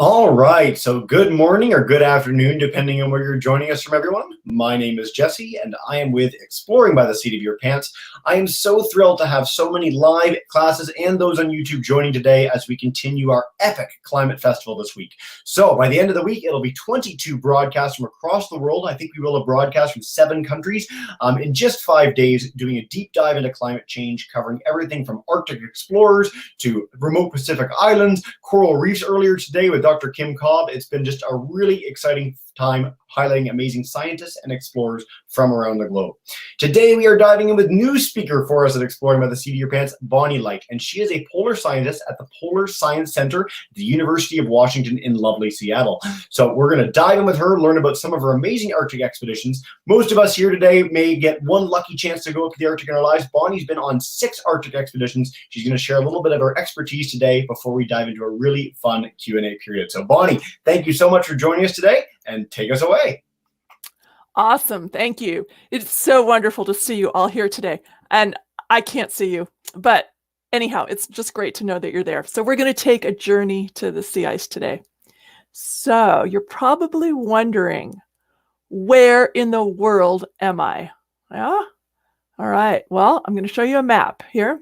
All right, so good morning or good afternoon, depending on where you're joining us from, everyone. My name is Jesse, and I am with Exploring by the Seat of Your Pants. I am so thrilled to have so many live classes and those on YouTube joining today as we continue our epic climate festival this week. So by the end of the week, it'll be 22 broadcasts from across the world. I think we will have broadcasts from 7 countries in just 5 days, doing a deep dive into climate change, covering everything from Arctic explorers to remote Pacific islands, coral reefs earlier today with Dr. Kim Cobb. It's been just a really exciting time highlighting amazing scientists and explorers from around the globe. Today, we are diving in with new speaker for us at Exploring by the Seat of Your Pants, Bonnie Light, and she is a polar scientist at the Polar Science Center at the University of Washington in lovely Seattle. So we're going to dive in with her, learn about some of her amazing Arctic expeditions. Most of us here today may get one lucky chance to go up to the Arctic in our lives. Bonnie's been on 6 Arctic expeditions. She's going to share a little bit of her expertise today before we dive into a really fun Q&A period. So Bonnie, thank you so much for joining us today, and take us away. Awesome. Thank you. It's so wonderful to see you all here today. And I can't see you, but anyhow, it's just great to know that you're there. So we're going to take a journey to the sea ice today. So you're probably wondering, where in the world am I? Yeah? All right. Well, I'm going to show you a map here.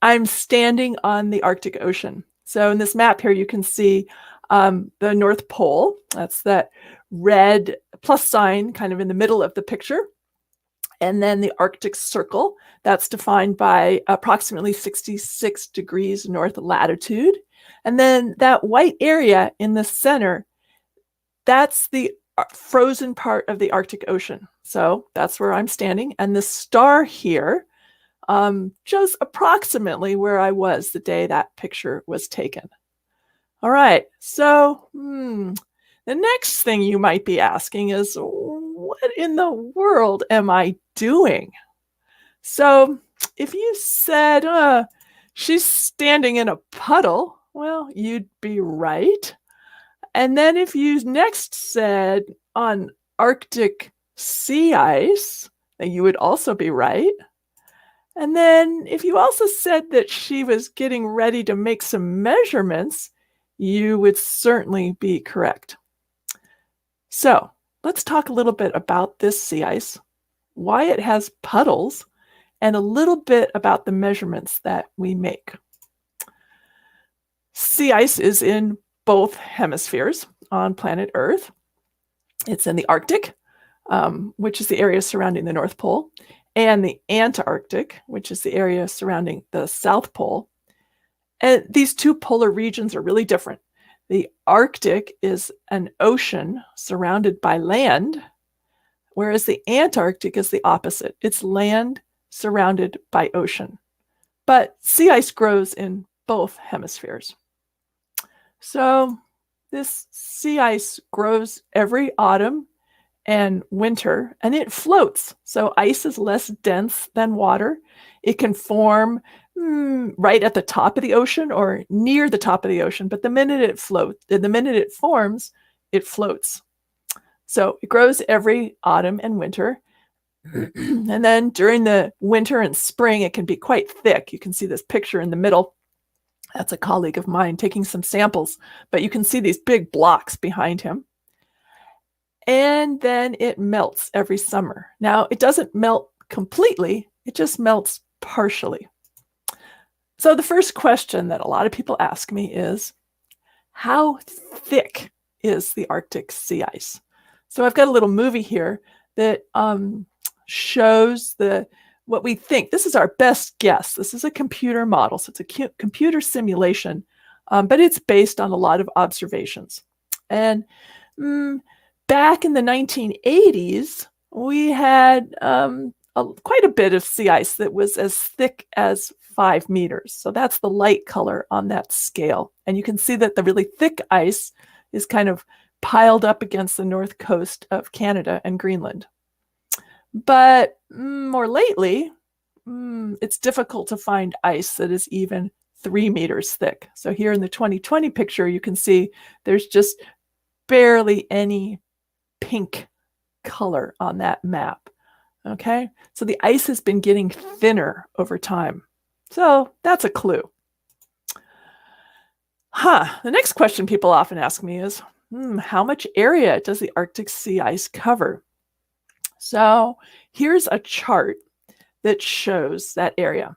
I'm standing on the Arctic Ocean. So in this map here, you can see the North Pole. That's that red plus sign kind of in the middle of the picture. And then the Arctic Circle, that's defined by approximately 66 degrees north latitude. And then that white area in the center, that's the frozen part of the Arctic Ocean. So that's where I'm standing. And the star here shows approximately where I was the day that picture was taken. All right, so the next thing you might be asking is, what in the world am I doing? So if you said, she's standing in a puddle, well, you'd be right. And then if you next said on Arctic sea ice, then you would also be right. And then if you also said that she was getting ready to make some measurements, you would certainly be correct. So let's talk a little bit about this sea ice, why it has puddles, and a little bit about the measurements that we make. Sea ice is in both hemispheres on planet Earth. It's in the Arctic, which is the area surrounding the North Pole, and the Antarctic, which is the area surrounding the South Pole. And these two polar regions are really different. The Arctic is an ocean surrounded by land, whereas the Antarctic is the opposite. It's land surrounded by ocean. But sea ice grows in both hemispheres. So this sea ice grows every autumn and winter, and it floats. So ice is less dense than water. It can form right at the top of the ocean or near the top of the ocean, but the minute it forms, it floats. So it grows every autumn and winter. And then during the winter and spring, it can be quite thick. You can see this picture in the middle. That's a colleague of mine taking some samples, but you can see these big blocks behind him. And then it melts every summer. Now, it doesn't melt completely, it just melts partially. So the first question that a lot of people ask me is, how thick is the Arctic sea ice? So I've got a little movie here that shows what we think. This is our best guess. This is a computer model, so it's a computer simulation, but it's based on a lot of observations. And back in the 1980s, we had quite a bit of sea ice that was as thick as 5 meters. So that's the light color on that scale. And you can see that the really thick ice is kind of piled up against the north coast of Canada and Greenland. But more lately, it's difficult to find ice that is even 3 meters thick. So here in the 2020 picture, you can see there's just barely any pink color on that map. Okay, so the ice has been getting thinner over time. So that's a clue. The next question people often ask me is, how much area does the Arctic sea ice cover? So here's a chart that shows that area.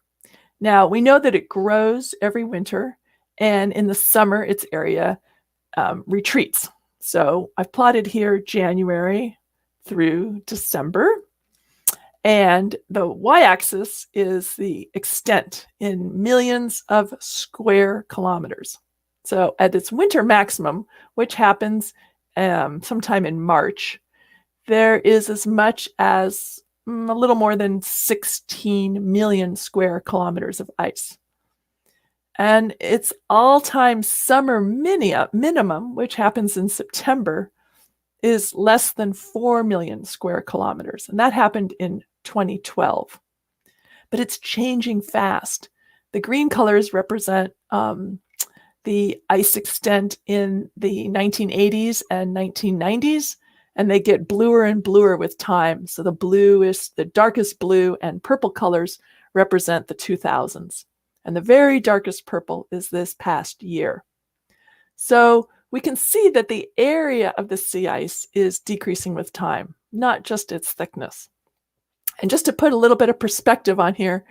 Now, we know that it grows every winter, and in the summer, its area retreats. So I've plotted here January through December, and the y-axis is the extent in millions of square kilometers. So at its winter maximum, which happens sometime in March, there is as much as a little more than 16 million square kilometers of ice. And its all-time summer minimum, which happens in September, is less than 4 million square kilometers. And that happened in 2012. But it's changing fast. The green colors represent the ice extent in the 1980s and 1990s, and they get bluer and bluer with time. So the darkest blue and purple colors represent the 2000s. And the very darkest purple is this past year. So we can see that the area of the sea ice is decreasing with time, not just its thickness. And just to put a little bit of perspective on here,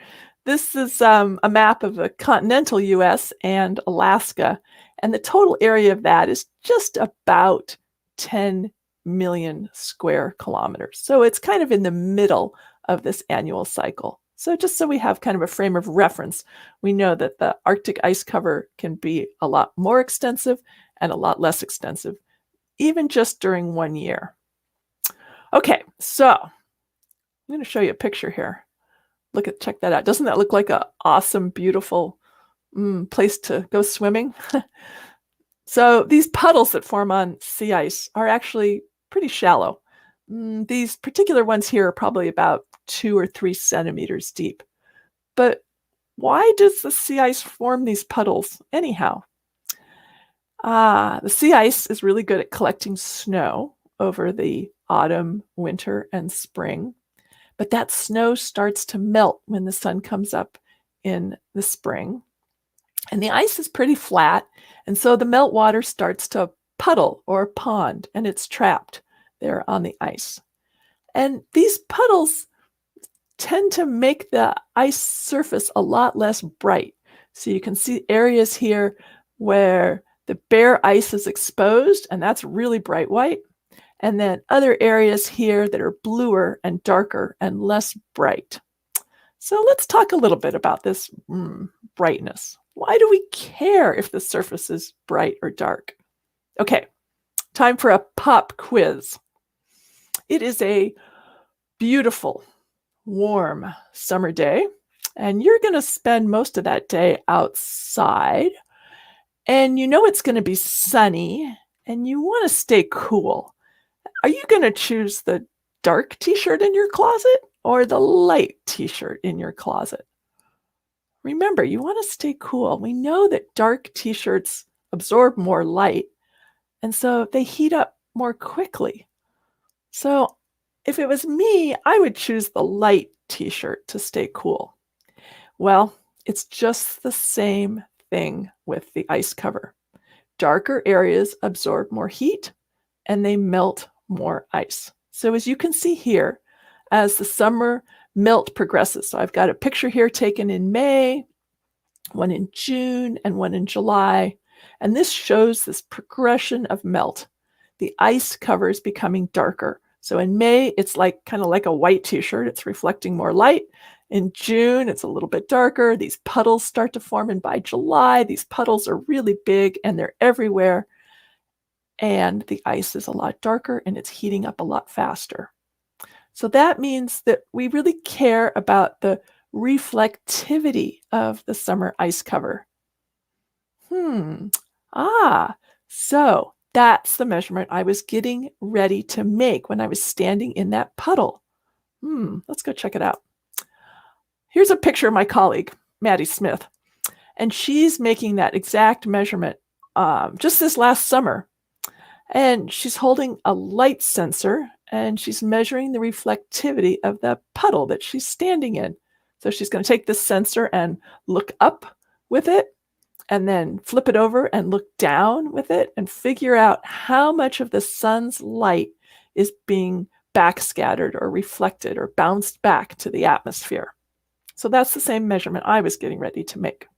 this is a map of the continental US and Alaska, and the total area of that is just about 10 million square kilometers. So it's kind of in the middle of this annual cycle. So just so we have kind of a frame of reference, we know that the Arctic ice cover can be a lot more extensive and a lot less extensive, even just during 1 year. Okay, so I'm going to show you a picture here. Check that out. Doesn't that look like an awesome, beautiful place to go swimming? So these puddles that form on sea ice are actually pretty shallow. These particular ones here are probably about 2 or 3 centimeters deep. But why does the sea ice form these puddles anyhow? The sea ice is really good at collecting snow over the autumn, winter, and spring. But that snow starts to melt when the sun comes up in the spring. And the ice is pretty flat, and so the meltwater starts to puddle or pond, and it's trapped there on the ice. And these puddles tend to make the ice surface a lot less bright. So you can see areas here where the bare ice is exposed, and that's really bright white. And then other areas here that are bluer and darker and less bright. So let's talk a little bit about this brightness. Why do we care if the surface is bright or dark? Okay, time for a pop quiz. It is a beautiful, warm summer day, and you're going to spend most of that day outside. And you know it's going to be sunny, and you want to stay cool. Are you going to choose the dark t-shirt in your closet or the light t-shirt in your closet? Remember, you want to stay cool. We know that dark t-shirts absorb more light, and so they heat up more quickly. So if it was me, I would choose the light t-shirt to stay cool. Well, it's just the same thing with the ice cover. Darker areas absorb more heat, and they melt more ice. So as you can see here, as the summer melt progresses, so I've got a picture here taken in May, one in June, and one in July, and this shows this progression of melt. The ice cover is becoming darker. So in May, it's kind of like a white t-shirt. It's reflecting more light. In June, it's a little bit darker. These puddles start to form, and by July, these puddles are really big and they're everywhere. And the ice is a lot darker and it's heating up a lot faster. So that means that we really care about the reflectivity of the summer ice cover. So that's the measurement I was getting ready to make when I was standing in that puddle. Let's go check it out. Here's a picture of my colleague, Maddie Smith, and she's making that exact measurement just this last summer. And she's holding a light sensor, and she's measuring the reflectivity of the puddle that she's standing in. So she's going to take this sensor and look up with it, and then flip it over and look down with it and figure out how much of the sun's light is being backscattered or reflected or bounced back to the atmosphere. So that's the same measurement I was getting ready to make.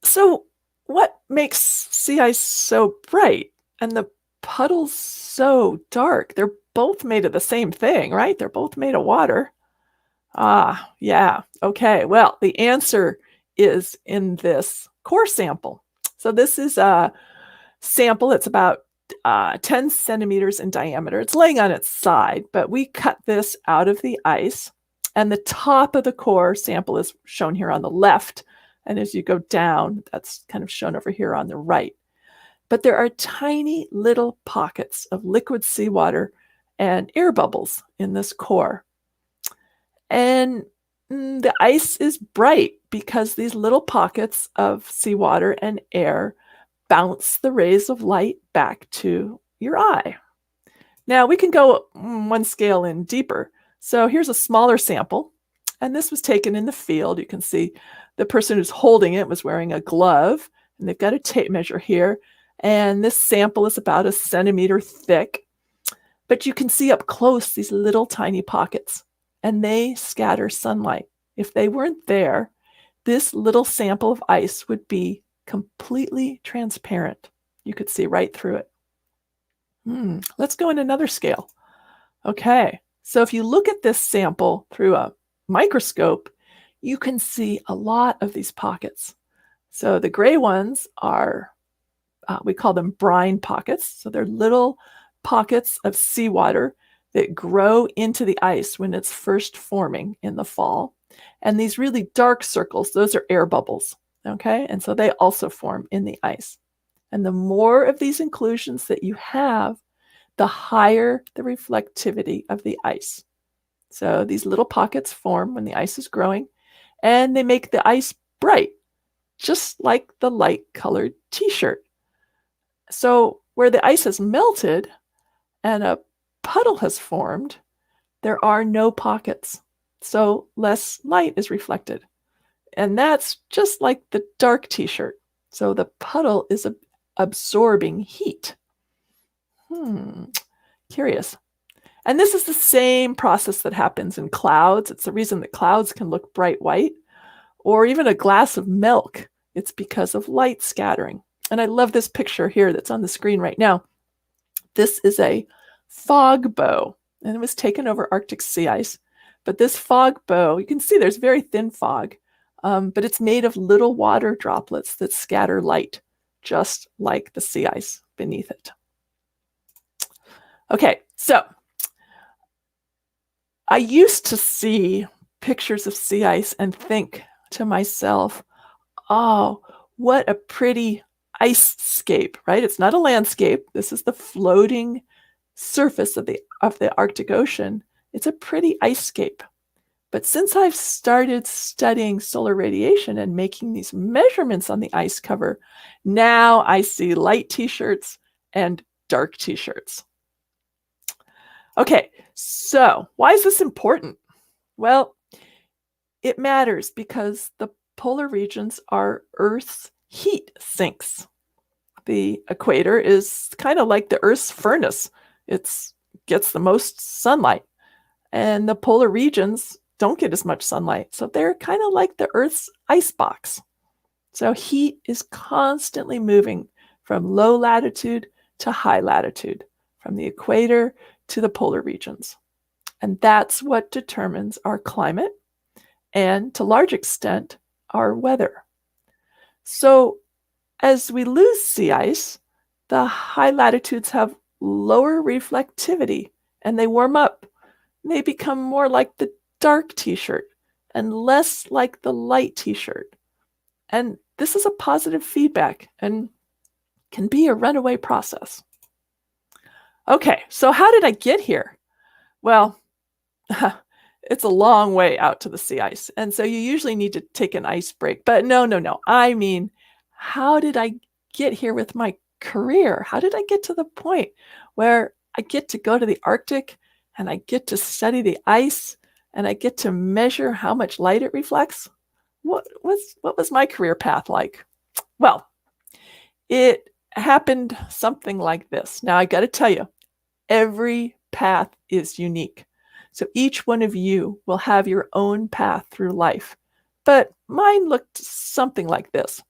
So what makes sea ice so bright and the puddles so dark? They're both made of the same thing, right? They're both made of water. Ah, yeah. Okay. Well, the answer is in this core sample. So this is a sample. It's about 10 centimeters in diameter. It's laying on its side, but we cut this out of the ice. And the top of the core sample is shown here on the left. And as you go down, that's kind of shown over here on the right. But there are tiny little pockets of liquid seawater and air bubbles in this core. And the ice is bright because these little pockets of seawater and air bounce the rays of light back to your eye. Now we can go one scale in deeper. So here's a smaller sample, and this was taken in the field. You can see the person who's holding it was wearing a glove, and they've got a tape measure here. And this sample is about 1 centimeter thick. But you can see up close these little tiny pockets, and they scatter sunlight. If they weren't there, this little sample of ice would be completely transparent. You could see right through it. Let's go in another scale. Okay, so if you look at this sample through a microscope, you can see a lot of these pockets. So the gray ones are, we call them brine pockets. So they're little pockets of seawater that grow into the ice when it's first forming in the fall. And these really dark circles, those are air bubbles. Okay, and so they also form in the ice. And the more of these inclusions that you have, the higher the reflectivity of the ice. So these little pockets form when the ice is growing, and they make the ice bright, just like the light-colored t-shirt. So where the ice has melted and a puddle has formed, there are no pockets, so less light is reflected. And that's just like the dark t-shirt. So the puddle is absorbing heat. Curious. And this is the same process that happens in clouds. It's the reason that clouds can look bright white, or even a glass of milk. It's because of light scattering. And I love this picture here that's on the screen right now. This is a fog bow, and it was taken over Arctic sea ice. But this fog bow, you can see there's very thin fog, but it's made of little water droplets that scatter light, just like the sea ice beneath it. Okay, so I used to see pictures of sea ice and think to myself, oh, what a pretty icescape, right? It's not a landscape. This is the floating surface of the Arctic Ocean. It's a pretty icescape. But since I've started studying solar radiation and making these measurements on the ice cover, now I see light t-shirts and dark t-shirts. Okay, so why is this important? Well, it matters because the polar regions are Earth's heat sinks. The equator is kind of like the Earth's furnace. It gets the most sunlight, and the polar regions don't get as much sunlight. So they're kind of like the Earth's icebox. So heat is constantly moving from low latitude to high latitude, from the equator to the polar regions. And that's what determines our climate and, to a large extent, our weather. So as we lose sea ice, the high latitudes have lower reflectivity and they warm up. They become more like the dark t-shirt and less like the light t-shirt. And this is a positive feedback and can be a runaway process. Okay, so how did I get here? Well, it's a long way out to the sea ice. And so you usually need to take an ice break. But no. I mean, how did I get here with my career? How did I get to the point where I get to go to the Arctic and I get to study the ice and I get to measure how much light it reflects? what was my career path like? Well, it happened something like this. Now, I got to tell you, every path is unique. So each one of you will have your own path through life. But mine looked something like this.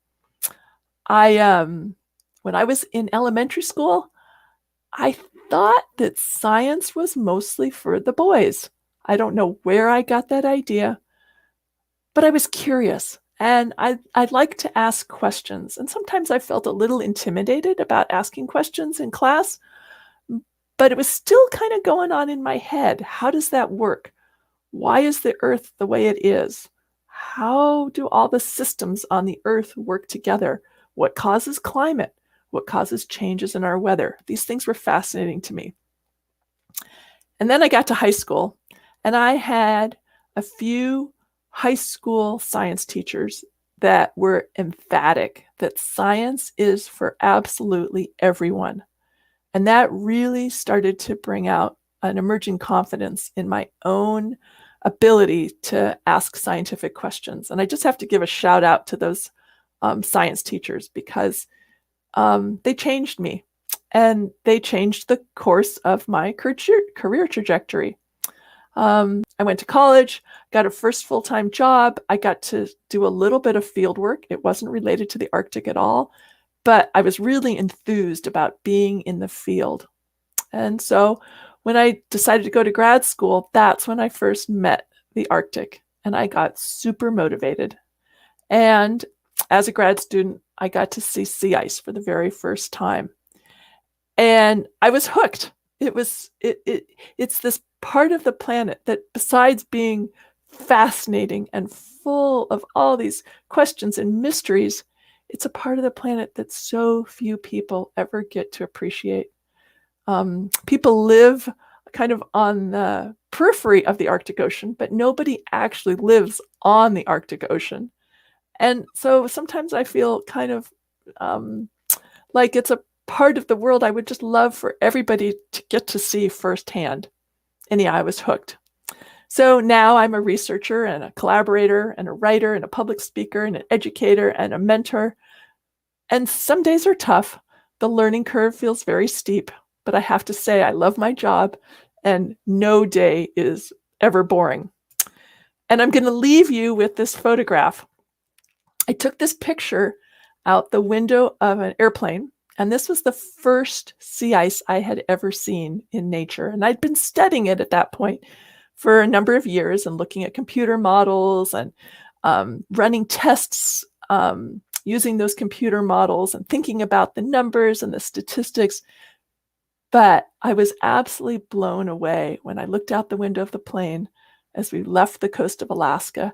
When I was in elementary school, I thought that science was mostly for the boys. I don't know where I got that idea, but I was curious and I'd like to ask questions. And sometimes I felt a little intimidated about asking questions in class, but it was still kind of going on in my head. How does that work? Why is the Earth the way it is? How do all the systems on the Earth work together? What causes climate? What causes changes in our weather? These things were fascinating to me. And then I got to high school, and I had a few high school science teachers that were emphatic that science is for absolutely everyone. And that really started to bring out an emerging confidence in my own ability to ask scientific questions. And I just have to give a shout out to those science teachers because they changed me and they changed the course of my career trajectory. I went to college, got a first full-time job. I got to do a little bit of field work. It wasn't related to the Arctic at all, but I was really enthused about being in the field. And so when I decided to go to grad school, that's when I first met the Arctic, and I got super motivated. And as a grad student, I got to see sea ice for the very first time. And I was hooked. It's this part of the planet that, besides being fascinating and full of all these questions and mysteries, it's a part of the planet that so few people ever get to appreciate. People live kind of on the periphery of the Arctic Ocean, but nobody actually lives on the Arctic Ocean. And so sometimes I feel kind of like it's a part of the world I would just love for everybody to get to see firsthand. And yeah, I was hooked. So now I'm a researcher and a collaborator and a writer and a public speaker and an educator and a mentor. And some days are tough. The learning curve feels very steep, but I have to say I love my job and no day is ever boring. And I'm going to leave you with this photograph. I took this picture out the window of an airplane, and this was the first sea ice I had ever seen in nature. And I'd been studying it at that point for a number of years and looking at computer models and running tests using those computer models and thinking about the numbers and the statistics. But I was absolutely blown away when I looked out the window of the plane as we left the coast of Alaska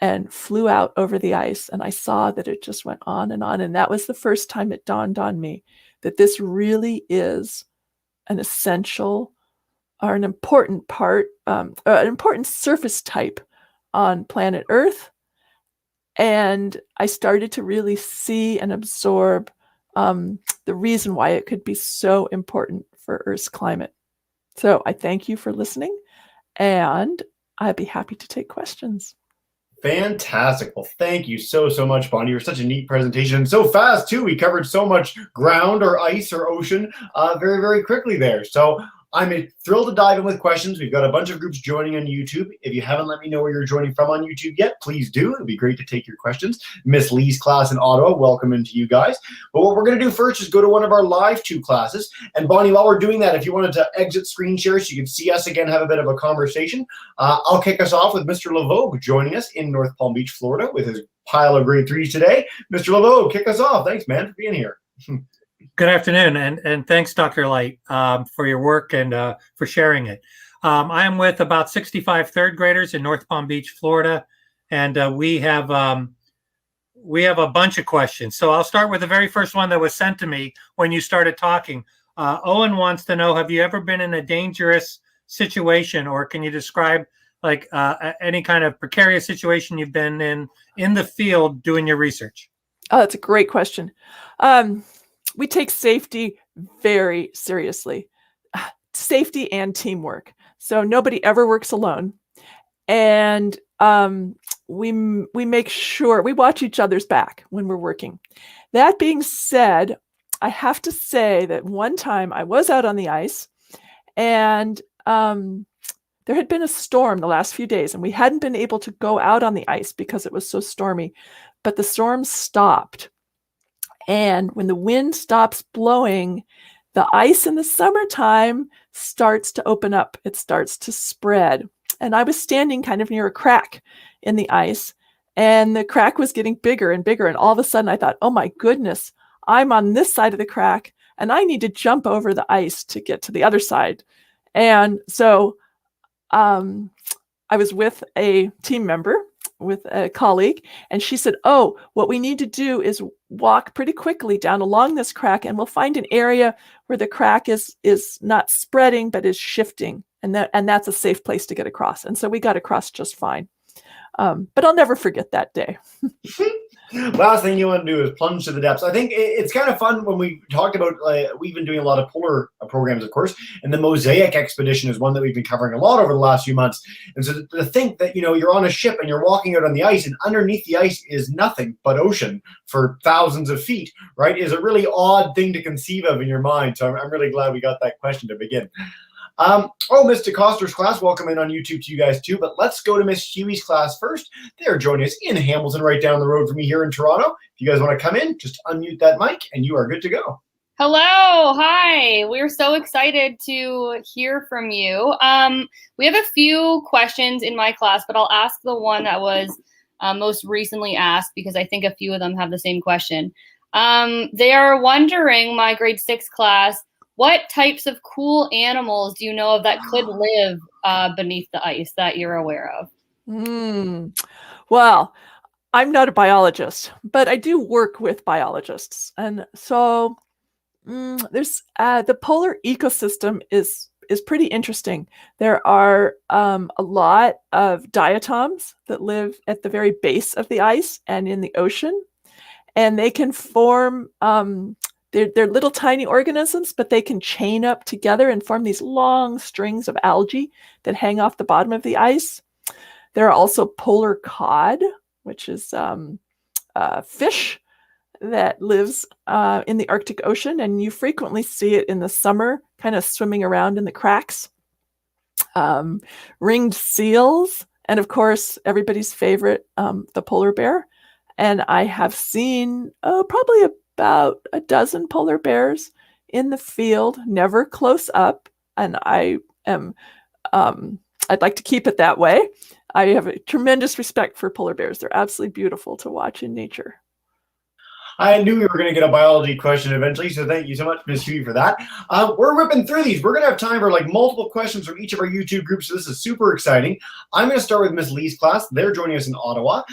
and flew out over the ice. And I saw that it just went on. And that was the first time it dawned on me that this really is an essential or an important part, an important surface type on planet Earth. And I started to really see and absorb the reason why it could be so important for Earth's climate. So I thank you for listening, and I'd be happy to take questions. Fantastic. Well, thank you so much, Bonnie. You're such a neat presentation, and so fast too. We covered so much ground or ice or ocean very quickly there. So I'm thrilled to dive in with questions. We've got a bunch of groups joining on YouTube. If you haven't let me know where you're joining from on YouTube yet, please do. It'd be great to take your questions. Miss Lee's class in Ottawa, welcome into you guys. But what we're going to do first is go to one of our live 2 classes. And Bonnie, while we're doing that, if you wanted to exit screen share so you can see us again, have a bit of a conversation, I'll kick us off with Mr. Laveau joining us in North Palm Beach, Florida with his pile of grade 3s today. Mr. Laveau, kick us off. Thanks, man, for being here. Good afternoon, and thanks, Dr. Light, for your work and for sharing it. I am with about 65 third graders in North Palm Beach, Florida, and we have a bunch of questions. So I'll start with the very first one that was sent to me when you started talking. Owen wants to know, have you ever been in a dangerous situation, or can you describe like any kind of precarious situation you've been in the field doing your research? Oh, that's a great question. We take safety very seriously, safety and teamwork. So nobody ever works alone. And we make sure we watch each other's back when we're working. That being said, I have to say that one time I was out on the ice, and there had been a storm the last few days, and we hadn't been able to go out on the ice because it was so stormy. But the storm stopped. And when the wind stops blowing, the ice in the summertime starts to open up. It starts to spread. And I was standing kind of near a crack in the ice, and the crack was getting bigger and bigger. And all of a sudden I thought, oh my goodness, I'm on this side of the crack and I need to jump over the ice to get to the other side. And so I was with a team member, with a colleague, and she said, oh, what we need to do is walk pretty quickly down along this crack, and we'll find an area where the crack is not spreading but is shifting, and that's a safe place to get across. And so we got across just fine. But I'll never forget that day. Last thing you want to do is plunge to the depths. I think it's kind of fun when we talked about, we've been doing a lot of polar programs, of course, and the Mosaic expedition is one that we've been covering a lot over the last few months. And so to think that, you're on a ship and you're walking out on the ice, and underneath the ice is nothing but ocean for thousands of feet, right, is a really odd thing to conceive of in your mind. So I'm really glad we got that question to begin. Miss DeCoster's class, welcome in on YouTube to you guys too, but let's go to Miss Huey's class first. They're joining us in Hamilton, right down the road from me here in Toronto. If you guys want to come in, just unmute that mic and you are good to go. Hello, hi. We're so excited to hear from you. We have a few questions in my class, but I'll ask the one that was most recently asked because I think a few of them have the same question. They are wondering, my grade 6 class, what types of cool animals do you know of that could live beneath the ice that you're aware of? Well, I'm not a biologist, but I do work with biologists. And so there's the polar ecosystem is pretty interesting. There are a lot of diatoms that live at the very base of the ice and in the ocean, and they can form they're little tiny organisms, but they can chain up together and form these long strings of algae that hang off the bottom of the ice. There are also polar cod, which is fish that lives in the Arctic Ocean, and you frequently see it in the summer, kind of swimming around in the cracks. Ringed seals, and of course, everybody's favorite, the polar bear. And I have seen probably about a dozen polar bears in the field, never close up. And I'd like to keep it that way. I have a tremendous respect for polar bears. They're absolutely beautiful to watch in nature. I knew we were going to get a biology question eventually, so thank you so much, Ms. Huey, for that. We're ripping through these. We're going to have time for multiple questions from each of our YouTube groups, so this is super exciting. I'm going to start with Ms. Lee's class. They're joining us in Ottawa.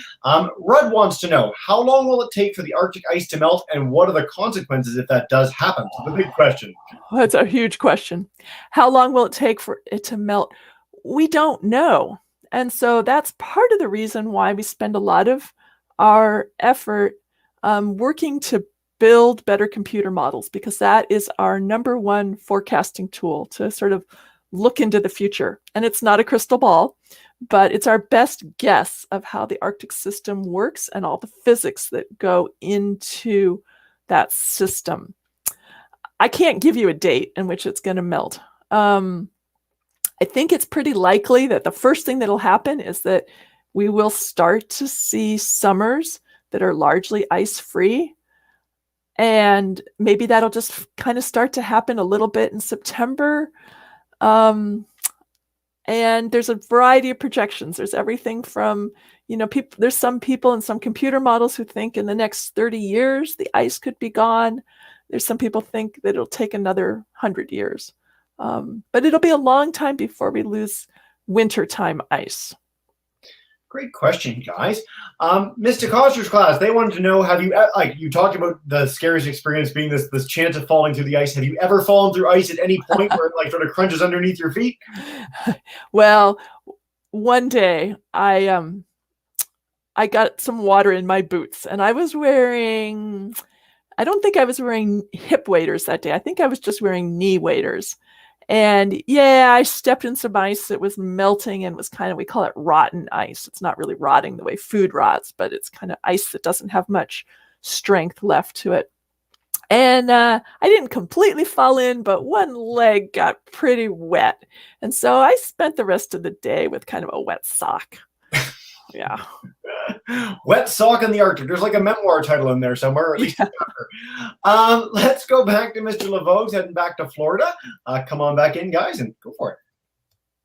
Rudd wants to know, how long will it take for the Arctic ice to melt, and what are the consequences if that does happen? So the big question. That's a huge question. How long will it take for it to melt? We don't know. And so that's part of the reason why we spend a lot of our effort working to build better computer models, because that is our number one forecasting tool to sort of look into the future. And it's not a crystal ball, but it's our best guess of how the Arctic system works and all the physics that go into that system. I can't give you a date in which it's going to melt. I think it's pretty likely that the first thing that'll happen is that we will start to see summers that are largely ice-free. And maybe that'll just kind of start to happen a little bit in September. And there's a variety of projections. There's everything from, there's some people and some computer models who think in the next 30 years, the ice could be gone. There's some people think that it'll take another 100 years. But it'll be a long time before we lose wintertime ice. Great question, guys. Mr. Coster's class, they wanted to know, have you, you talked about the scariest experience being this chance of falling through the ice. Have you ever fallen through ice at any point where it sort of crunches underneath your feet? Well, one day I got some water in my boots, and I don't think I was wearing hip waders that day. I think I was just wearing knee waders. And yeah, I stepped in some ice that was melting and was kind of, we call it rotten ice. It's not really rotting the way food rots, but it's kind of ice that doesn't have much strength left to it. And I didn't completely fall in, but one leg got pretty wet. And so I spent the rest of the day with kind of a wet sock. Yeah. Wet sock in the Arctic. There's like a memoir title in there somewhere, or at least. Yeah. Let's go back to Mr. LeVogue's heading back to Florida. Come on back in, guys, and go for it.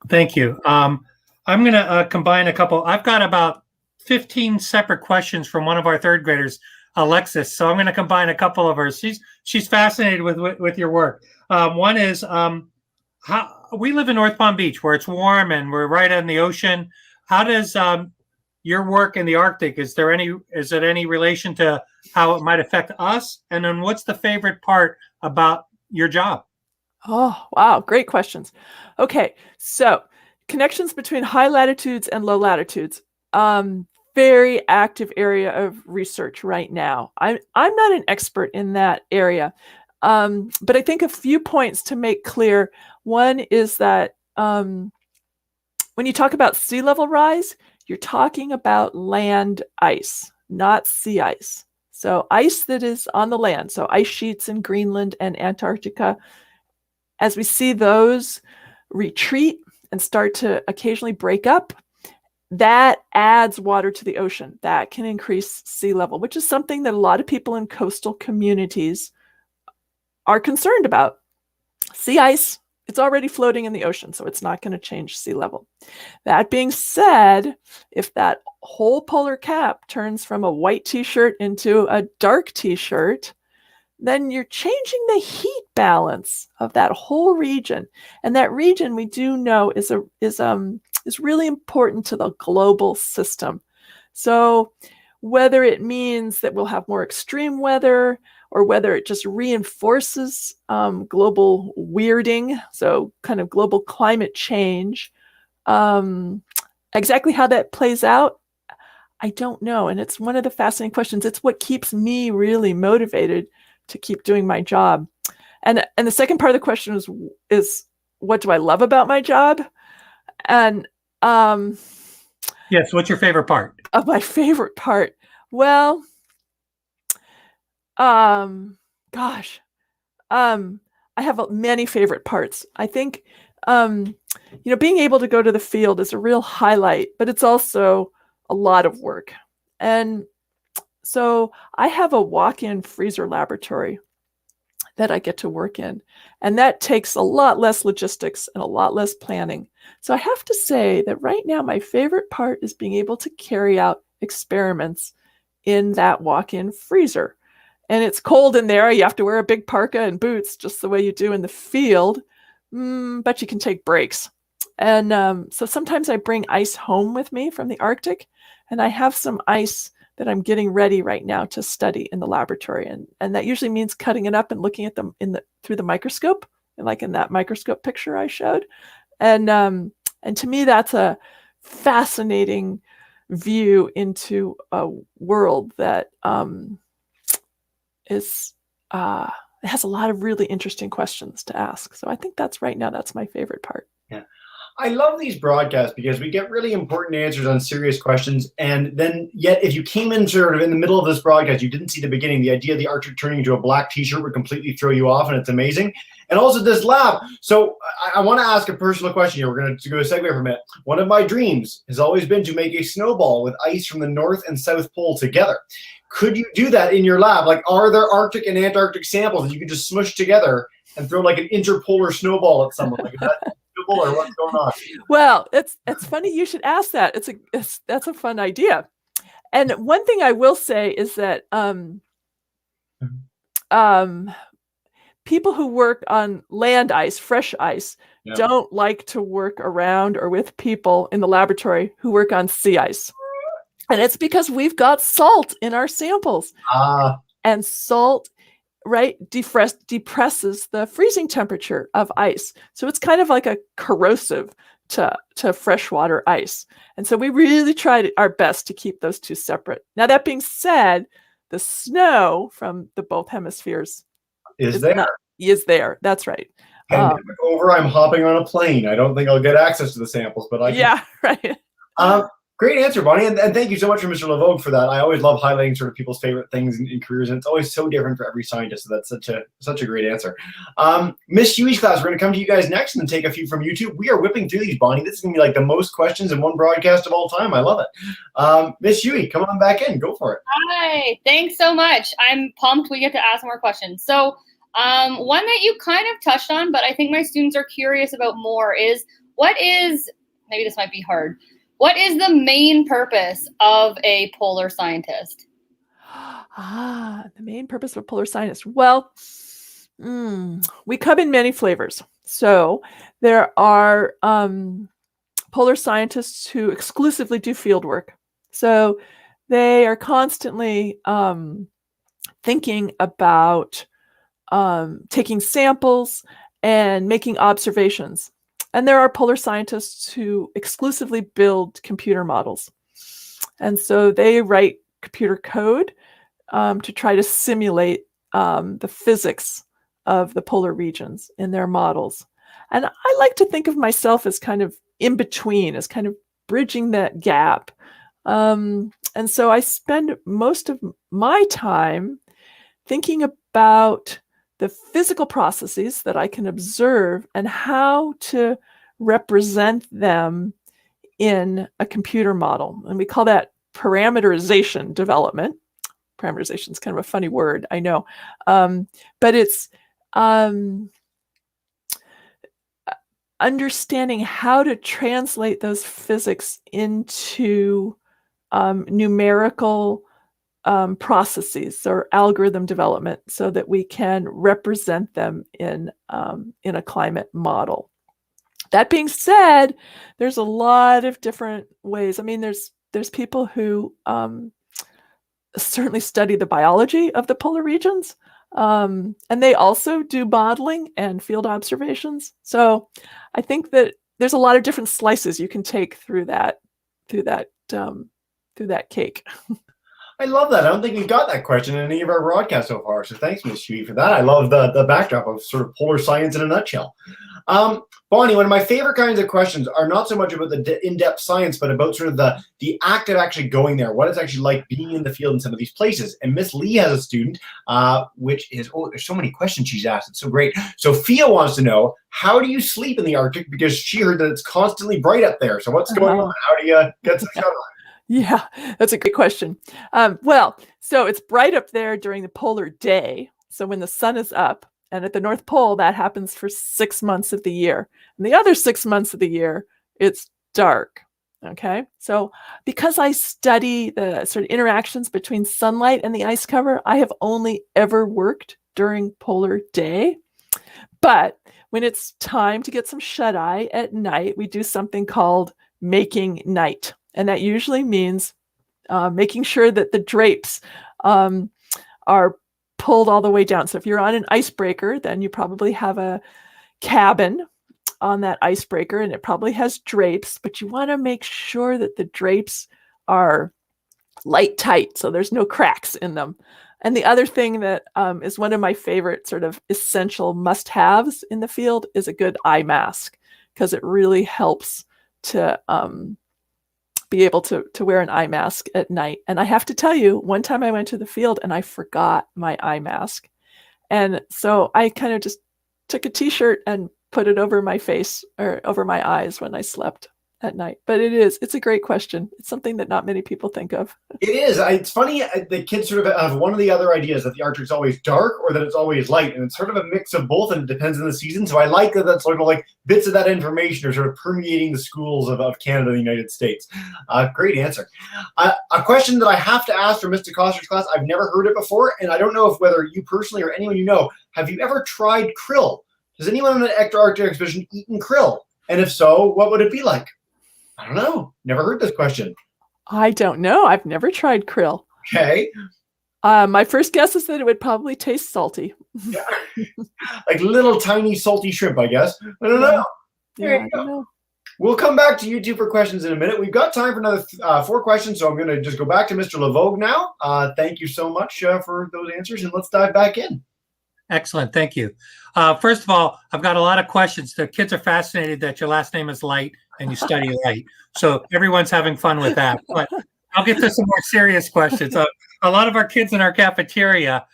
Thank you. I'm going to combine a couple. I've got about 15 separate questions from one of our third graders, Alexis. So I'm going to combine a couple of hers. She's fascinated with your work. One is how we live in North Palm Beach, where it's warm and we're right on the ocean. How does your work in the Arctic, is it any relation to how it might affect us? And then what's the favorite part about your job? Oh, wow. Great questions. Okay. So connections between high latitudes and low latitudes. Very active area of research right now. I'm not an expert in that area, but I think a few points to make clear. One is that when you talk about sea level rise, you're talking about land ice, not sea ice. So ice that is on the land, so ice sheets in Greenland and Antarctica, as we see those retreat and start to occasionally break up, that adds water to the ocean. That can increase sea level, which is something that a lot of people in coastal communities are concerned about. Sea ice, it's already floating in the ocean, so it's not going to change sea level. That being said, if that whole polar cap turns from a white t-shirt into a dark t-shirt, then you're changing the heat balance of that whole region. And that region, we do know, is really important to the global system. So whether it means that we'll have more extreme weather, or whether it just reinforces global weirding, so kind of global climate change, exactly how that plays out, I don't know. And it's one of the fascinating questions. It's what keeps me really motivated to keep doing my job. And the second part of the question is what do I love about my job? And yes, what's your favorite part? Of my favorite part? Well, gosh, I have many favorite parts. I think, being able to go to the field is a real highlight, but it's also a lot of work. And so I have a walk-in freezer laboratory that I get to work in, and that takes a lot less logistics and a lot less planning. So I have to say that right now, my favorite part is being able to carry out experiments in that walk-in freezer. And it's cold in there. You have to wear a big parka and boots, just the way you do in the field, but you can take breaks. And so sometimes I bring ice home with me from the Arctic, and I have some ice that I'm getting ready right now to study in the laboratory. And that usually means cutting it up and looking at them through the microscope, like in that microscope picture I showed. And to me, that's a fascinating view into a world that has a lot of really interesting questions to ask. So I think that's my favorite part. Yeah. I love these broadcasts because we get really important answers on serious questions. And then yet if you came in sort of in the middle of this broadcast, you didn't see the beginning, the idea of the Arctic turning into a black t-shirt would completely throw you off, and it's amazing. And also this lab. So I want to ask a personal question here. We're going to go a segue for a minute. One of my dreams has always been to make a snowball with ice from the North and South Pole together. Could you do that in your lab? Like, are there Arctic and Antarctic samples that you could just smush together and throw like an interpolar snowball at someone? Like, is that doable, or what's going on? Well, it's funny you should ask that. That's a fun idea. And one thing I will say is that people who work on land ice, fresh ice, don't like to work around or with people in the laboratory who work on sea ice. And it's because we've got salt in our samples. And salt, right, depresses the freezing temperature of ice. So it's kind of like a corrosive to freshwater ice. And so we really tried our best to keep those two separate. Now, that being said, the snow from both hemispheres is there. That's right. Pandemic over, I'm hopping on a plane. I don't think I'll get access to the samples, but I can. Yeah, right. Great answer, Bonnie, and thank you so much for Mr. LeVogue for that. I always love highlighting sort of people's favorite things in careers, and it's always so different for every scientist. So that's such a great answer. Miss Huey's class, we're going to come to you guys next and take a few from YouTube. We are whipping through these, Bonnie. This is going to be like the most questions in one broadcast of all time. I love it. Miss Huey, come on back in. Go for it. Hi, thanks so much. I'm pumped we get to ask more questions. So one that you kind of touched on, but I think my students are curious about more is maybe this might be hard. What is the main purpose of a polar scientist? The main purpose of a polar scientist. Well, we come in many flavors. So there are polar scientists who exclusively do field work. So they are constantly thinking about taking samples and making observations. And there are polar scientists who exclusively build computer models. And so they write computer code to try to simulate the physics of the polar regions in their models. And I like to think of myself as kind of in between, as kind of bridging that gap. And so I spend most of my time thinking about the physical processes that I can observe and how to represent them in a computer model. And we call that parameterization development. Parameterization is kind of a funny word, I know. But it's understanding how to translate those physics into numerical processes or algorithm development so that we can represent them in a climate model. That being said, there's a lot of different ways. I mean, there's people who certainly study the biology of the polar regions, and they also do modeling and field observations. So I think that there's a lot of different slices you can take through that cake. I love that. I don't think we got that question in any of our broadcasts so far. So thanks, Ms. Huey, for that. I love the backdrop of sort of polar science in a nutshell. Bonnie, one of my favorite kinds of questions are not so much about the in-depth science, but about sort of the act of actually going there, what it's actually like being in the field in some of these places. And Miss Lee has a student, which is, there's so many questions she's asked. It's so great. Sophia wants to know, how do you sleep in the Arctic? Because she heard that it's constantly bright up there. So what's going on? How do you get some sunlight? Yeah, that's a great question. Well, so it's bright up there during the polar day. So when the sun is up, and at the North Pole, that happens for 6 months of the year. And the other 6 months of the year, it's dark. Okay. So because I study the sort of interactions between sunlight and the ice cover, I have only ever worked during polar day. But when it's time to get some shut-eye at night, we do something called making night. And that usually means making sure that the drapes are pulled all the way down. So if you're on an icebreaker, then you probably have a cabin on that icebreaker and it probably has drapes, but you want to make sure that the drapes are light tight so there's no cracks in them. And the other thing that is one of my favorite sort of essential must-haves in the field is a good eye mask, because it really helps to be able to wear an eye mask at night. And I have to tell you, one time I went to the field and I forgot my eye mask. And so I kind of just took a t-shirt and put it over my face or over my eyes when I slept at night. But it's a great question. It's something that not many people think of. It is. It's funny, the kids sort of have one of the other ideas that the Arctic's always dark or that it's always light. And it's sort of a mix of both, and it depends on the season. So I like that that's sort of like bits of that information are sort of permeating the schools of Canada and the United States. Great answer. A question that I have to ask from Mr. Coster's class, I've never heard it before, and I don't know if whether you personally or anyone you know, have you ever tried krill? Has anyone on an Arctic expedition eaten krill? And if so, what would it be like? I don't know. Never heard this question. I don't know. I've never tried krill. Okay. My first guess is that it would probably taste salty. Yeah. Like little tiny salty shrimp, I guess. I don't know. There you go. We'll come back to you two for questions in a minute. We've got time for another 4 questions, so I'm going to just go back to Mr. LeVogue now. Thank you so much for those answers, and let's dive back in. Excellent. Thank you. First of all, I've got a lot of questions. The kids are fascinated that your last name is Light and you study light. So everyone's having fun with that. But I'll get to some more serious questions. A lot of our kids in our cafeteria,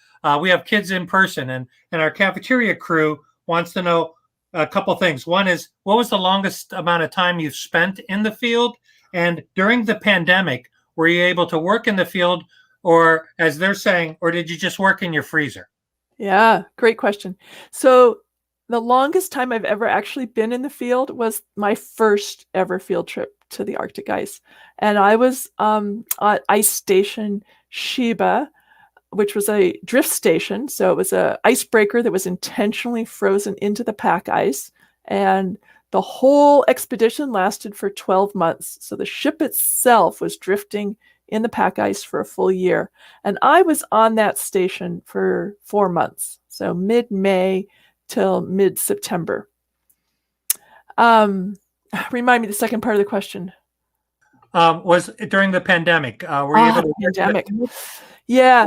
we have kids in person, and our cafeteria crew wants to know a couple things. One is, what was the longest amount of time you've spent in the field? And during the pandemic, were you able to work in the field, or as they're saying, or did you just work in your freezer? Yeah, great question. So the longest time I've ever actually been in the field was my first ever field trip to the Arctic ice. And I was at Ice Station Sheba, which was a drift station. So it was an icebreaker that was intentionally frozen into the pack ice. And the whole expedition lasted for 12 months. So the ship itself was drifting in the pack ice for a full year. And I was on that station for 4 months. So mid-May till mid-September. Remind me the second part of the question. Was during the pandemic. Were you able to pandemic? Yeah.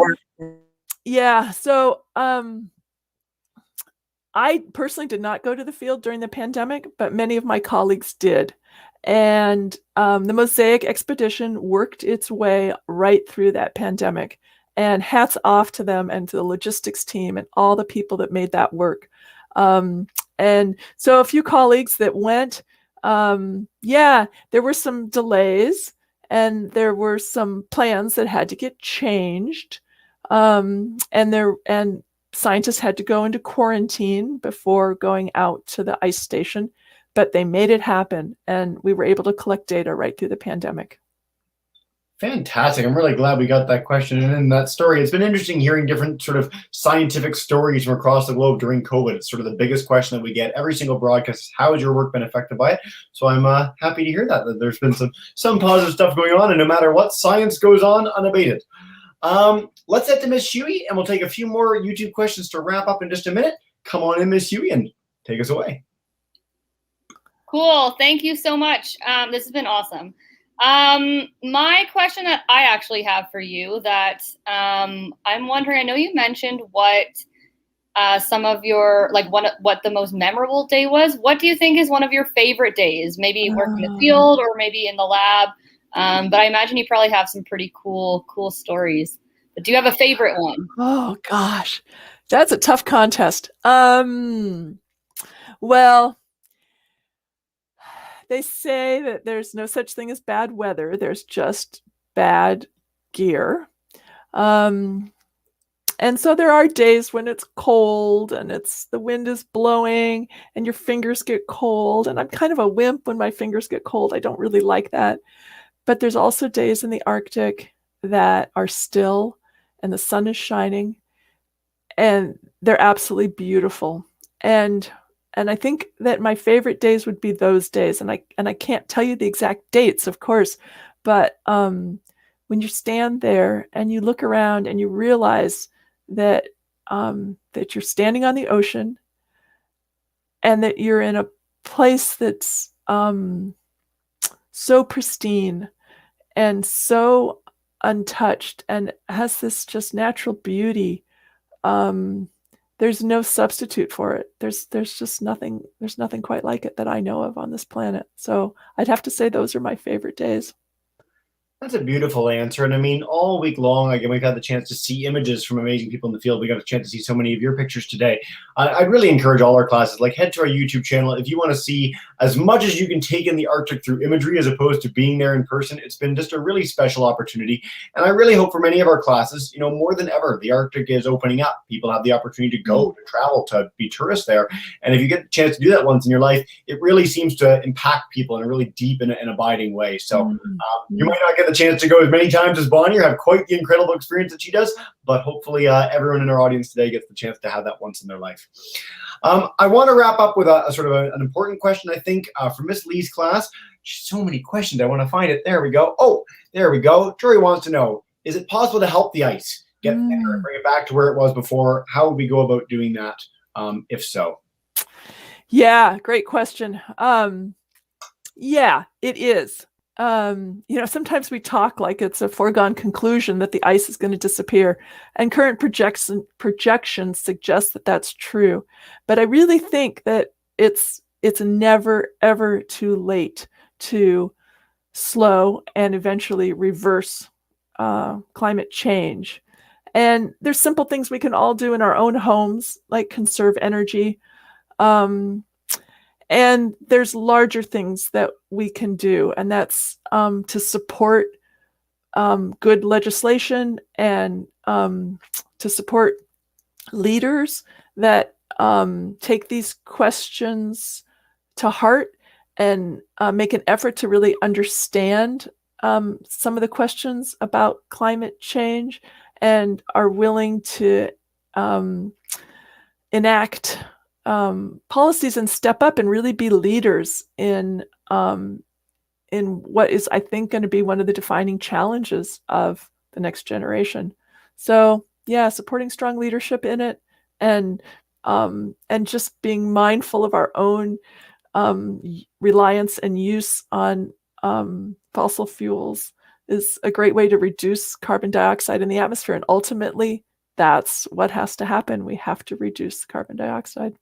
Yeah. So I personally did not go to the field during the pandemic, but many of my colleagues did. And the Mosaic expedition worked its way right through that pandemic. And hats off to them and to the logistics team and all the people that made that work. And so a few colleagues that went, there were some delays and there were some plans that had to get changed. And scientists had to go into quarantine before going out to the ice station, but they made it happen and we were able to collect data right through the pandemic. Fantastic. I'm really glad we got that question and in that story. It's been interesting hearing different sort of scientific stories from across the globe during COVID. It's sort of the biggest question that we get every single broadcast is, how has your work been affected by it? So I'm happy to hear that there's been some positive stuff going on, and no matter what, science goes on unabated. Let's head to Miss Huey, and we'll take a few more YouTube questions to wrap up in just a minute. Come on in, Miss Huey, and take us away. Cool. Thank you so much. This has been awesome. My question that I actually have for you that I'm wondering, I know you mentioned what some of your, what the most memorable day was. What do you think is one of your favorite days? Maybe working in the field or maybe in the lab. But I imagine you probably have some pretty cool stories. But do you have a favorite one? Oh gosh, that's a tough contest. Well, they say that there's no such thing as bad weather. There's just bad gear. And so there are days when it's cold and the wind is blowing and your fingers get cold. And I'm kind of a wimp when my fingers get cold. I don't really like that. But there's also days in the Arctic that are still and the sun is shining and they're absolutely beautiful. And I think that my favorite days would be those days. And I can't tell you the exact dates, of course, but when you stand there and you look around and you realize that that you're standing on the ocean and that you're in a place that's so pristine and so untouched and has this just natural beauty. There's no substitute for it. There's just nothing. There's nothing quite like it that I know of on this planet. So I'd have to say those are my favorite days. That's a beautiful answer. And I mean, all week long, again, we've had the chance to see images from amazing people in the field. We got a chance to see so many of your pictures today. I'd really encourage all our classes, head to our YouTube channel. If you want to see as much as you can take in the Arctic through imagery as opposed to being there in person, it's been just a really special opportunity. And I really hope for many of our classes, more than ever, the Arctic is opening up. People have the opportunity to go, to travel, to be tourists there. And if you get a chance to do that once in your life, it really seems to impact people in a really deep and abiding way. So you might not get the chance to go as many times as Bonnie or have quite the incredible experience that she does, but hopefully everyone in our audience today gets the chance to have that once in their life. I want to wrap up with a sort of an important question, I think, from Miss Lee's class. So many questions. I want to find it. There we go. Oh, there we go. Jory wants to know, is it possible to help the ice get thicker and bring it back to where it was before? How would we go about doing that, if so? Yeah, great question. Yeah, it is. sometimes we talk like it's a foregone conclusion that the ice is going to disappear, and current projections suggest that that's true. But I really think that it's never ever too late to slow and eventually reverse climate change. And there's simple things we can all do in our own homes, like conserve energy. And there's larger things that we can do, and that's to support good legislation and to support leaders that take these questions to heart and make an effort to really understand some of the questions about climate change and are willing to enact policies and step up and really be leaders in what is, I think, going to be one of the defining challenges of the next generation. So yeah, supporting strong leadership in it, and just being mindful of our own reliance and use on fossil fuels is a great way to reduce carbon dioxide in the atmosphere. And ultimately, that's what has to happen. We have to reduce carbon dioxide.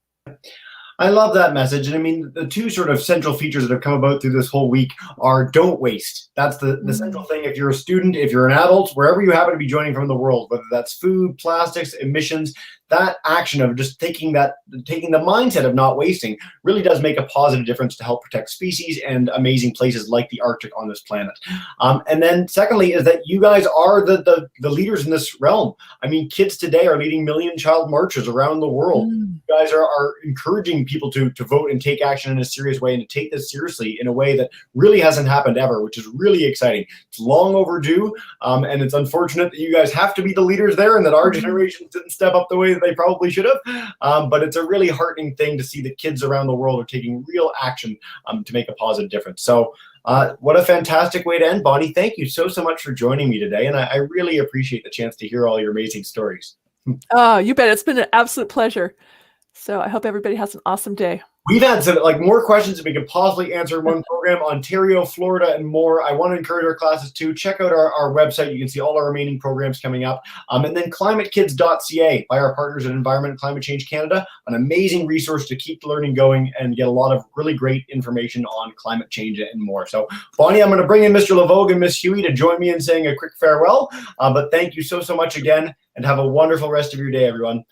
I love that message. And I mean, the two sort of central features that have come about through this whole week are don't waste. That's the central thing. If you're a student, if you're an adult, wherever you happen to be joining from the world, whether that's food, plastics, emissions, that action of just taking the mindset of not wasting really does make a positive difference to help protect species and amazing places like the Arctic on this planet. And then secondly is that you guys are the leaders in this realm. I mean, kids today are leading million child marches around the world. You guys are encouraging people to vote and take action in a serious way and to take this seriously in a way that really hasn't happened ever, which is really exciting. It's long overdue, and it's unfortunate that you guys have to be the leaders there and that our generation didn't step up the way that they probably should have. But it's a really heartening thing to see that kids around the world are taking real action to make a positive difference. So what a fantastic way to end. Bonnie, thank you so much for joining me today. And I really appreciate the chance to hear all your amazing stories. Oh, you bet. It's been an absolute pleasure. So I hope everybody has an awesome day. We've had some more questions that we could possibly answer in one program, Ontario, Florida, and more. I want to encourage our classes to check out our website. You can see all our remaining programs coming up. And then climatekids.ca by our partners at Environment and Climate Change Canada, an amazing resource to keep learning going and get a lot of really great information on climate change and more. So Bonnie, I'm going to bring in Mr. Lavogue and Miss Huey to join me in saying a quick farewell. But thank you so much again, and have a wonderful rest of your day, everyone.